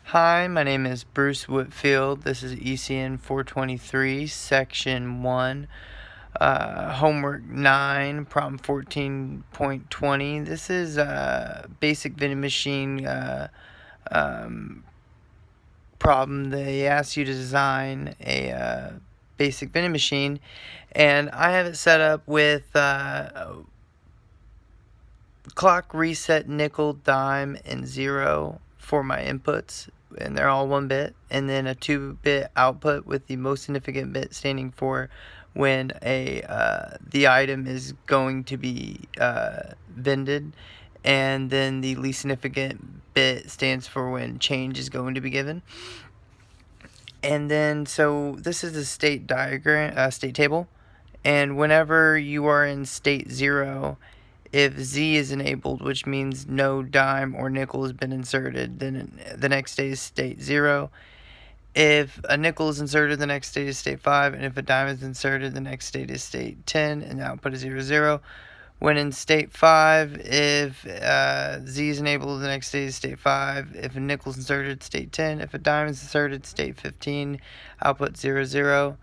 Hi, my name is Bruce Whitfield. This is ECN 423, Section 1, Homework 9, Problem 14.20. This is a basic vending machine problem. They ask you to design a basic vending machine, and I have it set up with clock, reset, nickel, dime, and zero for my inputs, and they're all 1 bit, and then a 2-bit output with the most significant bit standing for when the item is going to be vended, and then the least significant bit stands for when change is going to be given. And then so this is the state diagram, state table, and whenever you are in state 0, if Z is enabled, which means no dime or nickel has been inserted, then the next state is state 0. If a nickel is inserted, the next state is state 5. And if a dime is inserted, the next state is state 10. And the output is 0, 0. When in state 5, if Z is enabled, the next state is state 5. If a nickel is inserted, state 10. If a dime is inserted, state 15. Output 0, 0.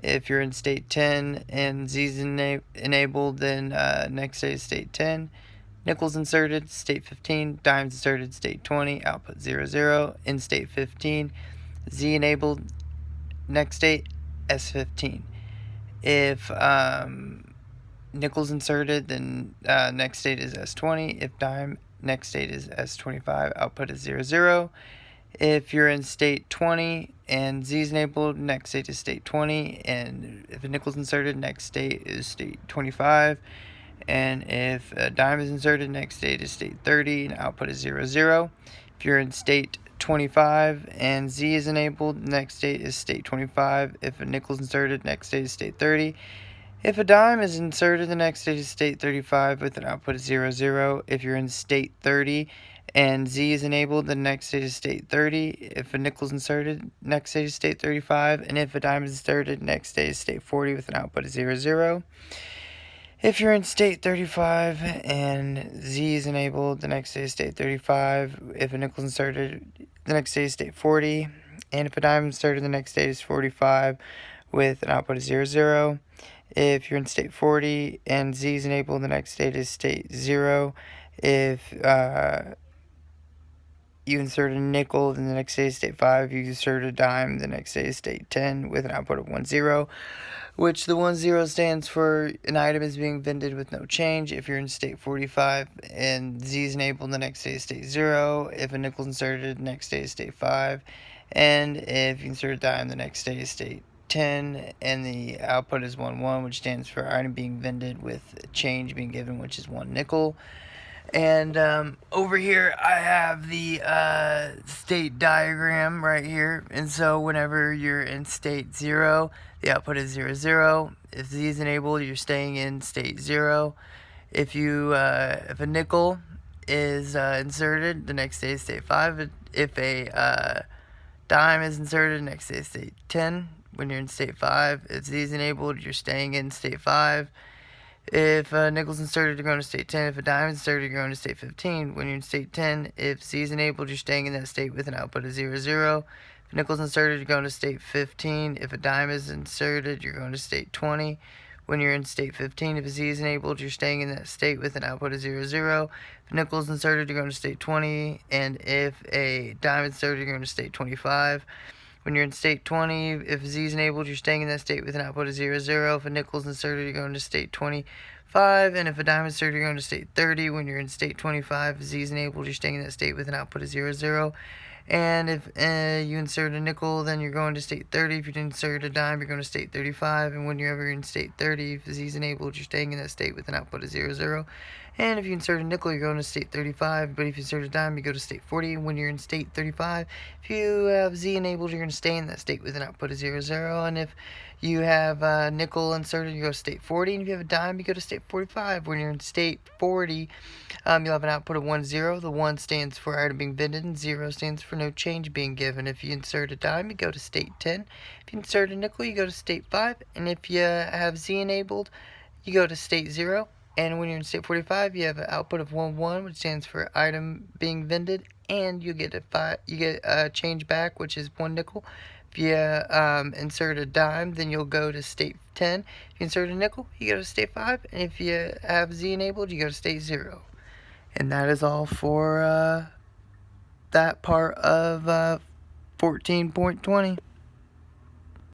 If you're in state 10 and Z is enabled, then next state is state 10. Nickels inserted, state 15. Dimes inserted, state 20. Output 0, 0. In state 15, Z enabled, next state S15. If nickels inserted, then next state is S20. If dime, next state is S25. Output is 0, 0. If you're in state 20 and Z is enabled, next state is state 20. And if a nickel is inserted, next state is state 25. And if a dime is inserted, next state is state 30, and output is 0, 0. If you're in state 25 and Z is enabled, next state is state 25. If a nickel is inserted, next state is state 30. If a dime is inserted, the next state is state 35 with an output of 0, 0. If you're in state 30 and Z is enabled, the next state is state 30. If a nickel is inserted, next state is state 35. And if a dime is inserted, next state is state 40 with an output of 0, 0. If you're in state 35 and Z is enabled, the next state is state 35. If a nickel is inserted, the next state is state 40. And if a dime is inserted, the next state is 45 with an output of 0, 0. If you're in state 40 and Z is enabled, the next state is state 0. If you insert a nickel, then the next state is state 5. If you insert a dime, the next state is state 10 with an output of 1, 0, which the 1, 0 stands for an item is being vended with no change. If you're in state 45 and Z is enabled, the next state is state 0. If a nickel is inserted, the next state is state 5. And if you insert a dime, the next state is state 10, and the output is 1, 1, which stands for item being vended with change being given, which is 1 nickel. And over here I have the state diagram right here. And so whenever you're in state 0, the output is 0, 0. If Z is enabled, you're staying in state 0. If a nickel is inserted, the next state is state 5. If a dime is inserted, the next state is state 10. When you're in state 5, if Z is enabled, you're staying in state 5. If a nickel's inserted, you're going to state 10. If a dime is inserted, you're going to state 15. When you're in state 10, if Z is enabled, you're staying in that state with an output of 0, 0. If a nickel's inserted, you're going to state 15. If a dime is inserted, you're going to state 20. When you're in state 15, if a Z is enabled, you're staying in that state with an output of 0, 0. If a nickel is inserted, you're going to state 20. And if a dime is inserted, you're going to state 25. When you're in state 20, if Z is enabled, you're staying in that state with an output of 0, 0. If a nickel is inserted, you're going to state 25. And if a dime is inserted, you're going to state 30. When you're in state 25, if Z is enabled, you're staying in that state with an output of 0, 0. And if you insert a nickel, then you're going to state 30. If you insert a dime, you're going to state 35. And when you're ever in state 30, if Z is enabled, you're staying in that state with an output of 0, 0. And if you insert a nickel, you're going to state 35. But if you insert a dime, you go to state 40. When you're in state 35, if you have Z enabled, you're going to stay in that state with an output of 0, 0. And if you have a nickel inserted, you go to state 40. And if you have a dime, you go to state 45. When you're in state 40, you'll have an output of 1, 0. The 1 stands for item being vended, and 0 stands for no change being given. If you insert a dime, you go to state 10. If you insert a nickel, you go to state 5. And if you have Z enabled, you go to state 0. And when you're in state 45, you have an output of 1-1, which stands for item being vended, and you get a change back, which is 1 nickel. If you insert a dime, then you'll go to state 10. If you insert a nickel, you go to state 5, and if you have Z enabled, you go to state 0. And that is all for that part of 14.20.